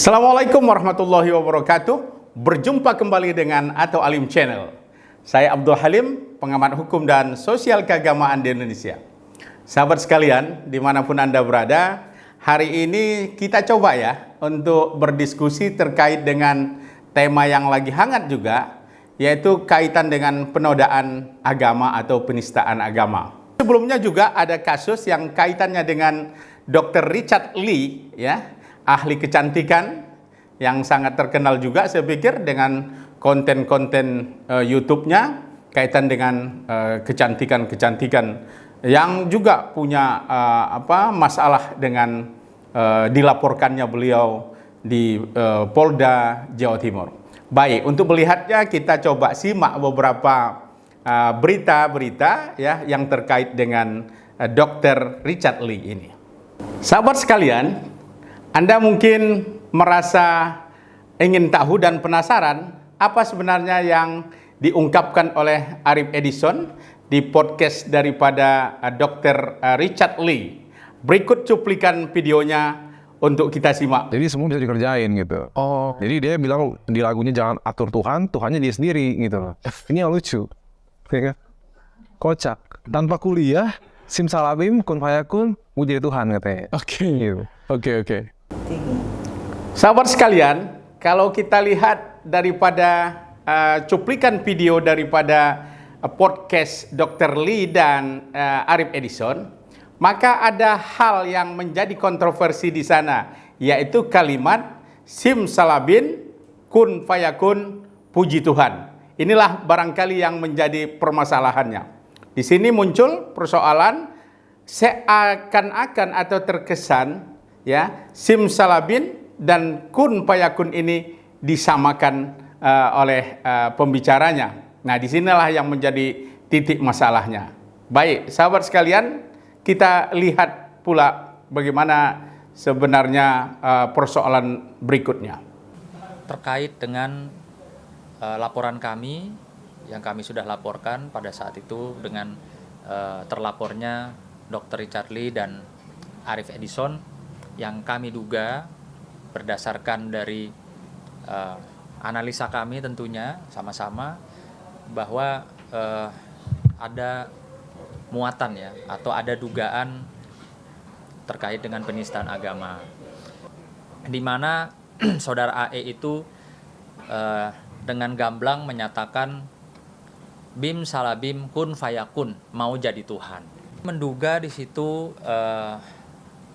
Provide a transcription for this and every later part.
Assalamualaikum warahmatullahi wabarakatuh. Berjumpa kembali dengan Ato Alim Channel. Saya Abdul Halim, pengamat hukum dan sosial keagamaan di Indonesia. Sahabat sekalian, dimanapun Anda berada, hari ini kita coba ya untuk berdiskusi terkait dengan tema yang lagi hangat juga, yaitu kaitan dengan penodaan agama atau penistaan agama. Sebelumnya juga ada kasus yang kaitannya dengan Dr. Richard Lee, ya, ahli kecantikan yang sangat terkenal juga saya pikir dengan konten-konten YouTube-nya kaitan dengan kecantikan-kecantikan yang juga punya masalah dengan dilaporkannya beliau di Polda Jawa Timur. Baik, untuk melihatnya kita coba simak beberapa berita-berita ya yang terkait dengan Dr. Richard Lee ini. Sahabat sekalian, Anda mungkin merasa ingin tahu dan penasaran apa sebenarnya yang diungkapkan oleh Arif Edison di podcast daripada Dr. Richard Lee. Berikut cuplikan videonya untuk kita simak. Jadi semua bisa dikerjain gitu. Oh. Jadi dia bilang di lagunya jangan atur Tuhan, Tuhannya dia sendiri gitu. Ini yang lucu. Kocak. Tanpa kuliah, simsalabim, kun fayakun, mau jadi Tuhan katanya. Oke. Gitu. Oke. Sahabat sekalian, kalau kita lihat daripada cuplikan video daripada podcast Dr. Lee dan Arif Edison, maka ada hal yang menjadi kontroversi di sana, yaitu kalimat simsalabin kun fayakun puji Tuhan. Inilah barangkali yang menjadi permasalahannya. Di sini muncul persoalan seakan-akan atau terkesan ya simsalabin dan kun fayakun ini disamakan oleh pembicaranya. Nah, disinilah yang menjadi titik masalahnya. Baik, sahabat sekalian, kita lihat pula bagaimana sebenarnya persoalan berikutnya. Terkait dengan laporan kami yang kami sudah laporkan pada saat itu dengan terlapornya Dr. Richard Lee dan Arif Edison yang kami duga berdasarkan dari analisa kami tentunya sama-sama bahwa ada muatan ya atau ada dugaan terkait dengan penistaan agama, di mana saudara AE itu dengan gamblang menyatakan bim salabim kun fayakun, mau jadi Tuhan. Menduga di situ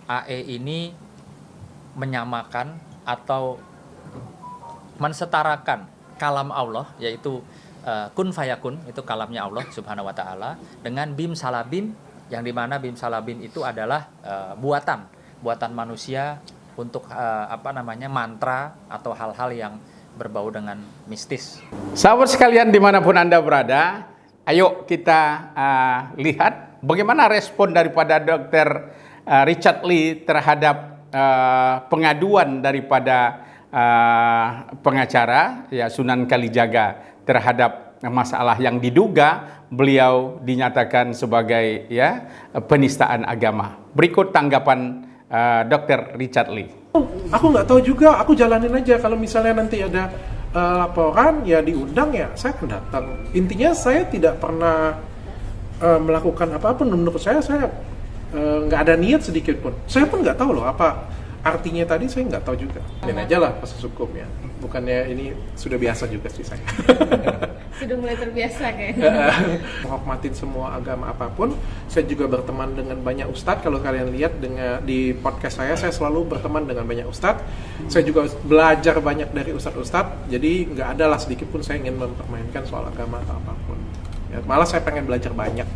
AE ini menyamakan atau mensetarakan kalam Allah, yaitu kun fayakun, itu kalamnya Allah subhanahu wa ta'ala, dengan bim salabim, yang dimana bim salabim itu adalah buatan manusia untuk mantra atau hal-hal yang berbau dengan mistis. Sahabat sekalian dimanapun Anda berada, ayo kita lihat bagaimana respon daripada Dr. Richard Lee terhadap pengaduan daripada pengacara ya Sunan Kalijaga terhadap masalah yang diduga beliau dinyatakan sebagai ya penistaan agama. Berikut tanggapan Dr. Richard Lee. Aku nggak tahu juga, aku jalanin aja. Kalau misalnya nanti ada laporan ya diundang ya saya akan datang. Intinya saya tidak pernah melakukan apapun. Menurut saya nggak ada niat sedikit pun. Saya pun nggak tahu loh apa artinya tadi, saya nggak tahu juga. Ini aja lah proses hukumnya. Bukannya ini sudah biasa juga sih saya. Sudah mulai terbiasa kayaknya. Menghormatin semua agama apapun. Saya juga berteman dengan banyak ustadz. Kalau kalian lihat di podcast saya selalu berteman dengan banyak ustadz. Saya juga belajar banyak dari ustadz-ustadz. Jadi nggak ada lah sedikit pun saya ingin mempermainkan soal agama atau apapun. Ya, malah saya pengen belajar banyak.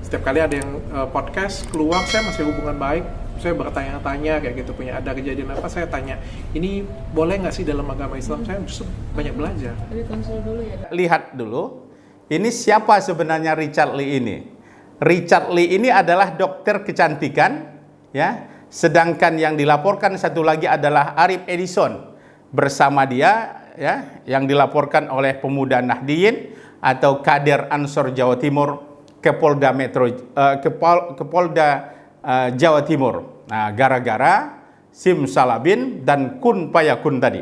Setiap kali ada yang podcast keluar, saya masih hubungan baik. Saya bertanya-tanya kayak gitu, punya ada kejadian apa, saya tanya, ini boleh nggak sih dalam agama Islam? Saya justru banyak belajar. Jadi konsul dulu ya. Lihat dulu, ini siapa sebenarnya Richard Lee ini? Richard Lee ini adalah dokter kecantikan, ya. Sedangkan yang dilaporkan satu lagi adalah Arif Edison bersama dia, ya, yang dilaporkan oleh pemuda Nahdliyin atau kader Ansor Jawa Timur ke Polda Jawa Timur. Nah, gara-gara simsalabin, dan kun fayakun tadi.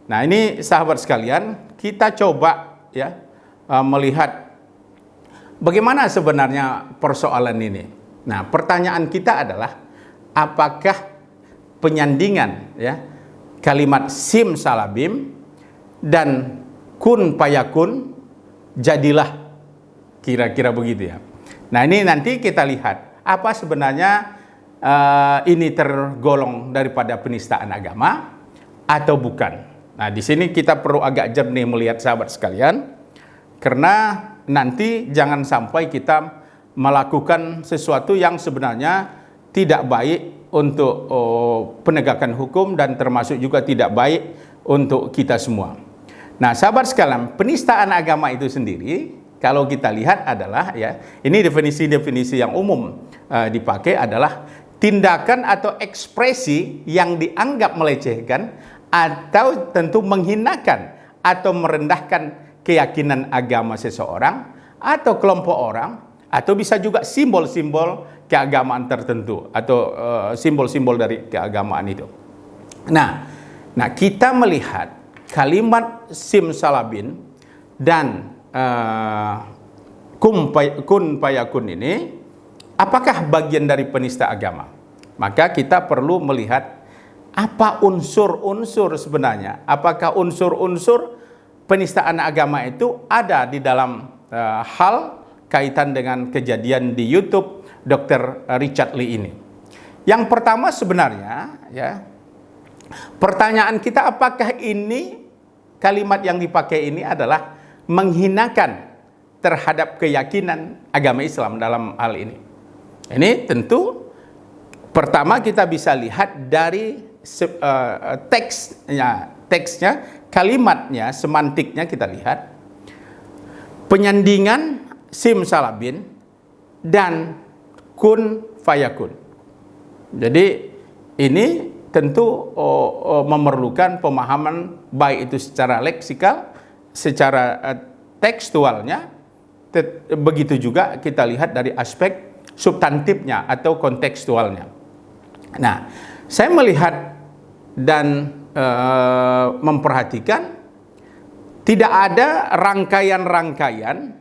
Nah, ini sahabat sekalian, kita coba ya melihat bagaimana sebenarnya persoalan ini. Nah, pertanyaan kita adalah apakah penyandingan ya kalimat simsalabim dan kun fayakun jadilah, kira-kira begitu ya. Nah, ini nanti kita lihat apa sebenarnya ini tergolong daripada penistaan agama atau bukan. Nah, di sini kita perlu agak jernih melihat sahabat sekalian, karena nanti jangan sampai kita melakukan sesuatu yang sebenarnya tidak baik untuk penegakan hukum dan termasuk juga tidak baik untuk kita semua. Nah, sahabat sekalian, penistaan agama itu sendiri kalau kita lihat adalah ya, ini definisi-definisi yang umum dipakai adalah tindakan atau ekspresi yang dianggap melecehkan atau tentu menghinakan atau merendahkan keyakinan agama seseorang atau kelompok orang, atau bisa juga simbol-simbol keagamaan tertentu atau simbol-simbol dari keagamaan itu. Nah, kita melihat kalimat simsalabin dan kun fayakun ini apakah bagian dari penista agama? Maka kita perlu melihat apa unsur-unsur sebenarnya. Apakah unsur-unsur penistaan agama itu ada di dalam hal kaitan dengan kejadian di YouTube Dr. Richard Lee ini. Yang pertama sebenarnya ya, pertanyaan kita, apakah ini kalimat yang dipakai ini adalah menghinakan terhadap keyakinan agama Islam dalam hal ini? Ini tentu pertama kita bisa lihat dari teksnya, kalimatnya, semantiknya kita lihat. Penyandingan simsalabin dan kun fayakun. Jadi ini tentu memerlukan pemahaman baik itu secara leksikal, secara tekstualnya, begitu juga kita lihat dari aspek substantifnya atau kontekstualnya. Nah, saya melihat dan memperhatikan tidak ada rangkaian-rangkaian,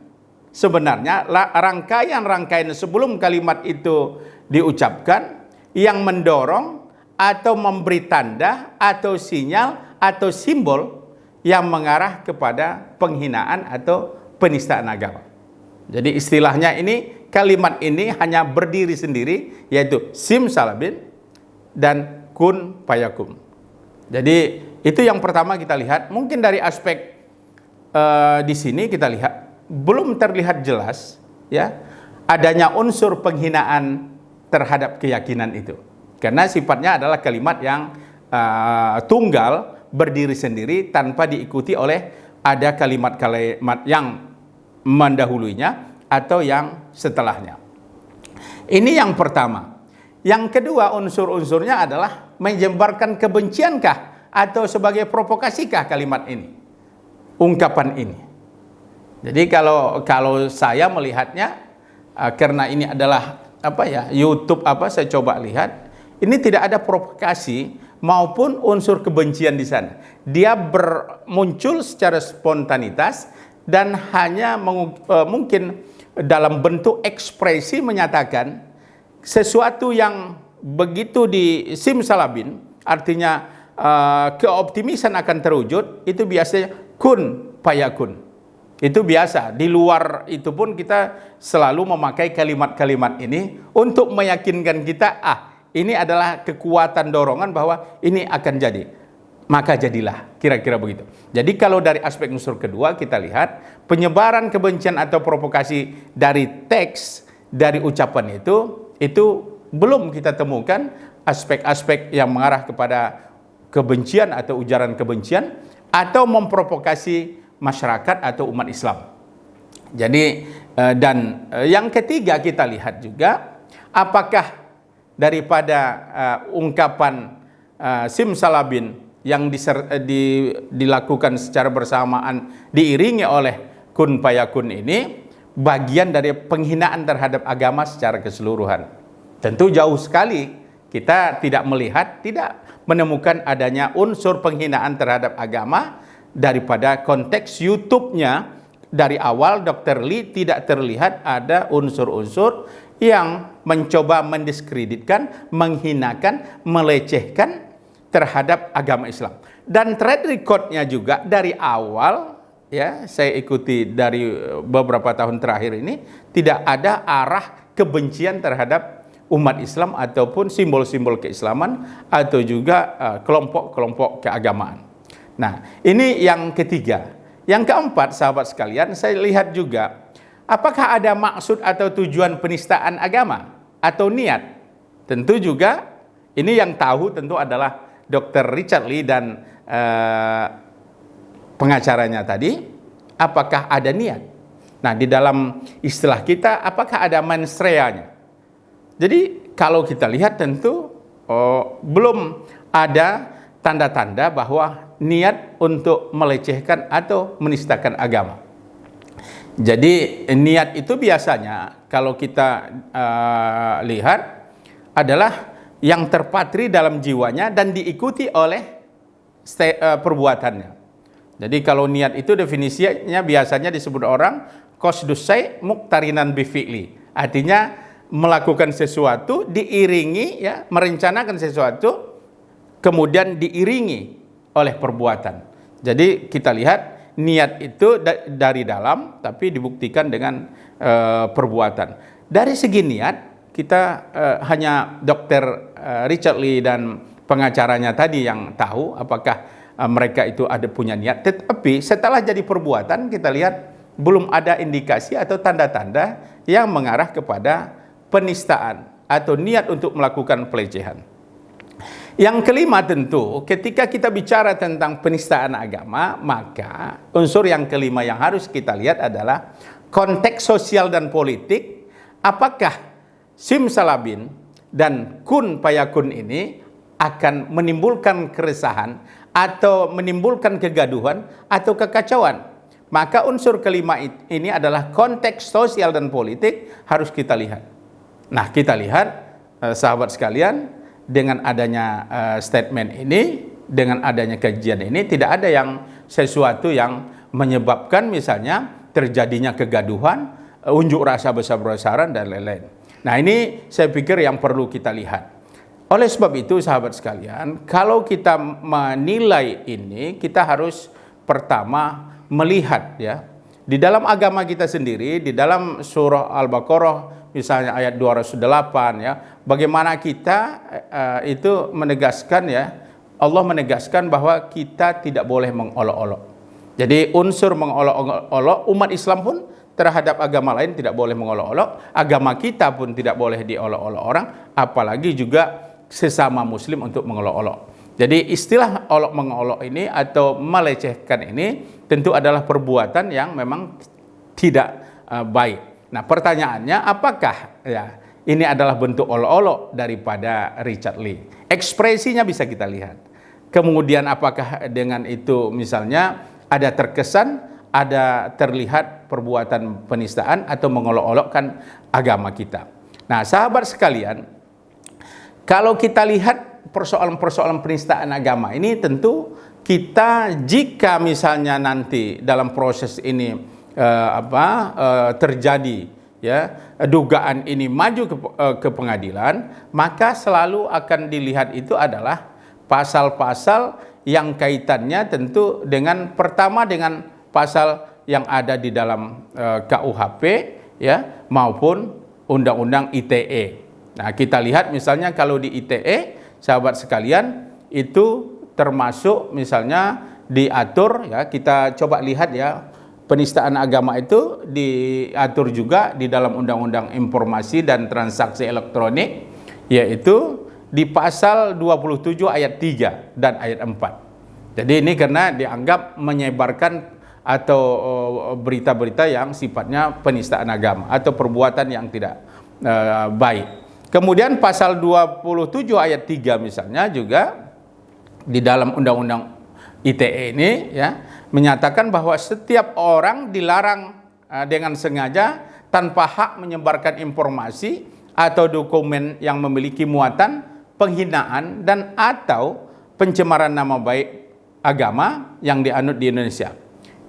sebenarnya rangkaian-rangkaian sebelum kalimat itu diucapkan yang mendorong atau memberi tanda atau sinyal atau simbol yang mengarah kepada penghinaan atau penistaan agama. Jadi istilahnya ini, kalimat ini hanya berdiri sendiri, yaitu simsalabin dan kun fayakun. Jadi itu yang pertama kita lihat. Mungkin dari aspek di sini kita lihat belum terlihat jelas ya adanya unsur penghinaan terhadap keyakinan itu, karena sifatnya adalah kalimat yang tunggal, berdiri sendiri tanpa diikuti oleh ada kalimat-kalimat yang mendahulunya atau yang setelahnya. Ini yang pertama. Yang kedua, unsur-unsurnya adalah menyebarkan kebenciankah atau sebagai provokasikah kalimat ini, ungkapan ini. Jadi kalau saya melihatnya, karena ini adalah YouTube saya coba lihat, ini tidak ada provokasi maupun unsur kebencian di sana. Dia muncul secara spontanitas dan hanya mungkin dalam bentuk ekspresi menyatakan sesuatu yang begitu di simsalabin, artinya keoptimisan akan terwujud, itu biasanya kun fayakun. Itu biasa. Di luar itu pun kita selalu memakai kalimat-kalimat ini untuk meyakinkan kita, ini adalah kekuatan dorongan bahwa ini akan jadi. Maka jadilah, kira-kira begitu. Jadi kalau dari aspek unsur kedua kita lihat penyebaran kebencian atau provokasi dari teks, dari ucapan itu belum kita temukan aspek-aspek yang mengarah kepada kebencian atau ujaran kebencian atau memprovokasi masyarakat atau umat Islam. Jadi dan yang ketiga kita lihat juga apakah daripada ungkapan simsalabin yang dilakukan secara bersamaan diiringi oleh kun fayakun ini bagian dari penghinaan terhadap agama secara keseluruhan. Tentu jauh sekali kita tidak melihat, tidak menemukan adanya unsur penghinaan terhadap agama daripada konteks YouTube-nya. Dari awal Dr. Lee tidak terlihat ada unsur-unsur yang mencoba mendiskreditkan, menghinakan, melecehkan terhadap agama Islam. Dan track record-nya juga dari awal, ya, saya ikuti dari beberapa tahun terakhir ini, tidak ada arah kebencian terhadap umat Islam ataupun simbol-simbol keislaman atau juga kelompok-kelompok keagamaan. Nah, ini yang ketiga. Yang keempat, sahabat sekalian, saya lihat juga apakah ada maksud atau tujuan penistaan agama atau niat. Tentu juga ini yang tahu tentu adalah Dr. Richard Lee dan pengacaranya tadi. Apakah ada niat? Nah, di dalam istilah kita, apakah ada mens reanya? Jadi kalau kita lihat tentu belum ada tanda-tanda bahwa niat untuk melecehkan atau menistakan agama. Jadi niat itu biasanya kalau kita lihat adalah yang terpatri dalam jiwanya dan diikuti oleh perbuatannya. Jadi kalau niat itu definisinya biasanya disebut orang qasdus syai' muqtarinan bi fi'li. Artinya melakukan sesuatu diiringi, ya, merencanakan sesuatu kemudian diiringi oleh perbuatan. Jadi kita lihat niat itu dari dalam tapi dibuktikan dengan perbuatan. Dari segi niat kita hanya Dr. Richard Lee dan pengacaranya tadi yang tahu apakah mereka itu ada punya niat. Tetapi setelah jadi perbuatan kita lihat belum ada indikasi atau tanda-tanda yang mengarah kepada penistaan atau niat untuk melakukan pelecehan. Yang kelima tentu ketika kita bicara tentang penistaan agama, maka unsur yang kelima yang harus kita lihat adalah konteks sosial dan politik. Apakah simsalabim dan kun payakun ini akan menimbulkan keresahan atau menimbulkan kegaduhan atau kekacauan? Maka unsur kelima ini adalah konteks sosial dan politik harus kita lihat. Nah, kita lihat sahabat sekalian, dengan adanya statement ini, dengan adanya kajian ini, tidak ada yang sesuatu yang menyebabkan misalnya terjadinya kegaduhan, unjuk rasa besar-besaran dan lain-lain. Nah, ini saya pikir yang perlu kita lihat. Oleh sebab itu sahabat sekalian, kalau kita menilai ini, kita harus pertama melihat, ya, di dalam agama kita sendiri, di dalam surah Al-Baqarah misalnya ayat 208, ya, bagaimana kita itu menegaskan, ya, Allah menegaskan bahwa kita tidak boleh mengolok-olok. Jadi unsur mengolok-olok umat Islam pun terhadap agama lain tidak boleh mengolok-olok, agama kita pun tidak boleh diolok-olok orang, apalagi juga sesama muslim untuk mengolok-olok. Jadi istilah olok mengolok ini atau melecehkan ini tentu adalah perbuatan yang memang tidak baik. Nah, pertanyaannya apakah, ya, ini adalah bentuk olok-olok daripada Richard Lee? Ekspresinya bisa kita lihat. Kemudian apakah dengan itu misalnya ada terkesan, ada terlihat perbuatan penistaan atau mengolok-olokkan agama kita. Nah, sahabat sekalian, kalau kita lihat persoalan-persoalan penistaan agama ini tentu kita jika misalnya nanti dalam proses ini terjadi, ya, dugaan ini maju ke pengadilan, maka selalu akan dilihat itu adalah pasal-pasal yang kaitannya tentu dengan pertama dengan pasal yang ada di dalam KUHP, ya, maupun Undang-Undang ITE. Nah, kita lihat misalnya kalau di ITE, sahabat sekalian, itu termasuk misalnya diatur, ya, kita coba lihat, ya, penistaan agama itu diatur juga di dalam Undang-Undang Informasi dan Transaksi Elektronik, yaitu di pasal 27 ayat 3 dan ayat 4. Jadi ini karena dianggap menyebarkan atau berita-berita yang sifatnya penistaan agama atau perbuatan yang tidak baik. Kemudian pasal 27 ayat 3 misalnya juga di dalam Undang-Undang ITE ini, ya, menyatakan bahwa setiap orang dilarang dengan sengaja tanpa hak menyebarkan informasi atau dokumen yang memiliki muatan penghinaan dan atau pencemaran nama baik agama yang dianut di Indonesia.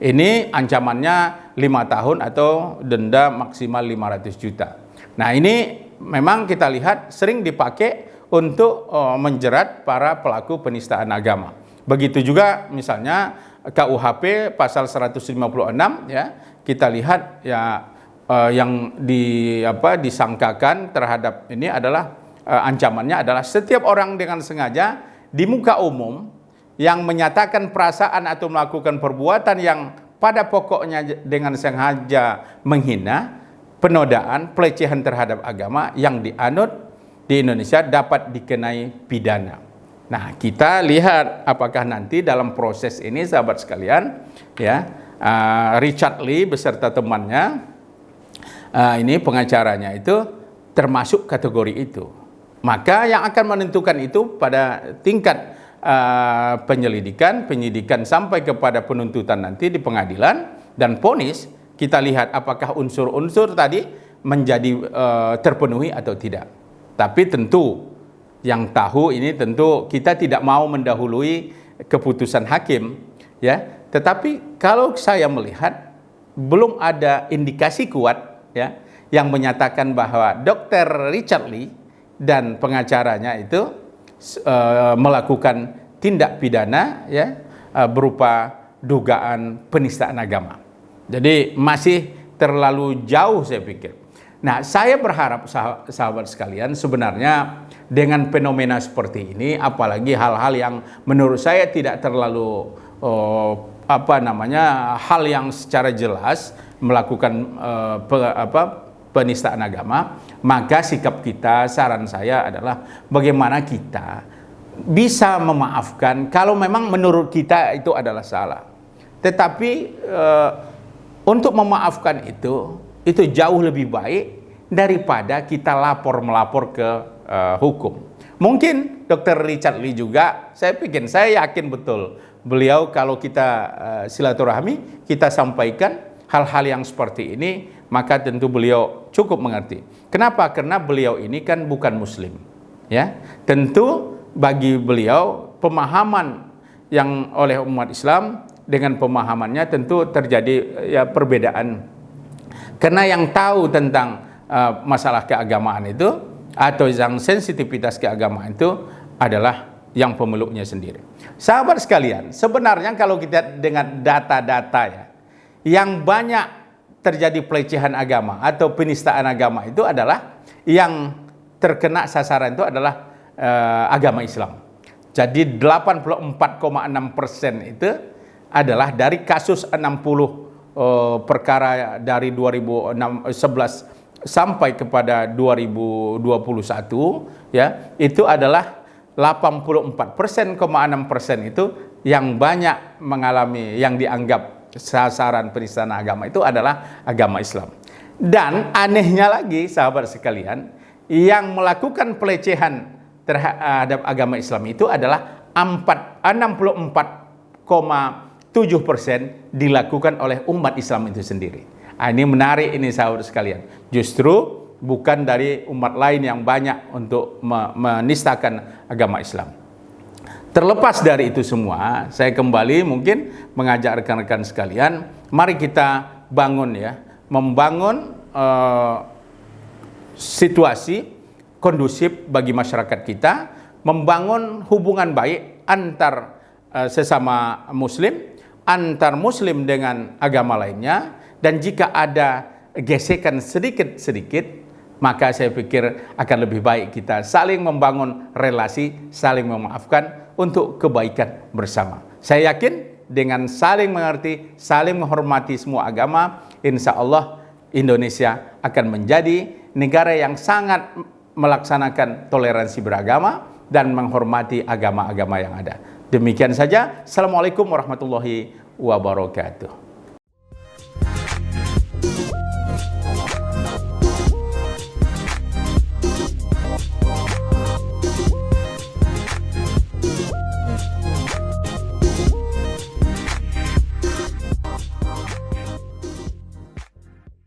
Ini ancamannya 5 tahun atau denda maksimal 500 juta. Nah, ini memang kita lihat sering dipakai untuk menjerat para pelaku penistaan agama. Begitu juga misalnya KUHP pasal 156 ya, kita lihat ya yang disangkakan terhadap ini adalah ancamannya adalah setiap orang dengan sengaja di muka umum yang menyatakan perasaan atau melakukan perbuatan yang pada pokoknya dengan sengaja menghina, penodaan, pelecehan terhadap agama yang dianut di Indonesia dapat dikenai pidana. Nah, kita lihat apakah nanti dalam proses ini, sahabat sekalian, ya, Richard Lee beserta temannya, ini pengacaranya itu termasuk kategori itu. Maka yang akan menentukan itu pada tingkat penyidikan sampai kepada penuntutan nanti di pengadilan dan vonis, kita lihat apakah unsur-unsur tadi menjadi terpenuhi atau tidak. Tapi tentu yang tahu ini tentu kita tidak mau mendahului keputusan hakim, ya. Tetapi kalau saya melihat belum ada indikasi kuat, ya, yang menyatakan bahwa Dr. Richard Lee dan pengacaranya itu melakukan tindak pidana, ya, berupa dugaan penistaan agama. Jadi masih terlalu jauh saya pikir. Nah, saya berharap sahabat sekalian, sebenarnya dengan fenomena seperti ini, apalagi hal-hal yang menurut saya tidak terlalu hal yang secara jelas melakukan penistaan agama, maka sikap kita, saran saya adalah bagaimana kita bisa memaafkan kalau memang menurut kita itu adalah salah. Tetapi untuk memaafkan itu jauh lebih baik daripada kita melapor ke hukum. Mungkin Dr. Richard Lee juga, saya yakin betul beliau kalau kita silaturahmi, kita sampaikan hal-hal yang seperti ini, maka tentu beliau cukup mengerti. Kenapa? Karena beliau ini kan bukan muslim, ya. Tentu bagi beliau pemahaman yang oleh umat Islam dengan pemahamannya tentu terjadi ya perbedaan. Karena yang tahu tentang masalah keagamaan itu atau yang sensitivitas keagamaan itu adalah yang pemeluknya sendiri. Sahabat sekalian, sebenarnya kalau kita dengan data-data ya, yang banyak terjadi pelecehan agama atau penistaan agama itu adalah yang terkena sasaran itu adalah agama Islam. Jadi 84,6% itu adalah dari kasus 60 perkara dari 2011 sampai kepada 2021, ya, itu adalah 84,6% itu yang banyak mengalami, yang dianggap sasaran penistaan agama itu adalah agama Islam. Dan anehnya lagi sahabat sekalian, yang melakukan pelecehan terhadap agama Islam itu adalah 64,7% dilakukan oleh umat Islam itu sendiri. Ini menarik ini sahabat sekalian. Justru bukan dari umat lain yang banyak untuk menistakan agama Islam. Terlepas dari itu semua, saya kembali mungkin mengajak rekan-rekan sekalian, mari kita bangun ya, membangun situasi kondusif bagi masyarakat kita, membangun hubungan baik antar sesama muslim, antar muslim dengan agama lainnya, dan jika ada gesekan sedikit-sedikit, maka saya pikir akan lebih baik kita saling membangun relasi, saling memaafkan untuk kebaikan bersama. Saya yakin dengan saling mengerti, saling menghormati semua agama, insya Allah Indonesia akan menjadi negara yang sangat melaksanakan toleransi beragama dan menghormati agama-agama yang ada. Demikian saja. Assalamualaikum warahmatullahi wabarakatuh.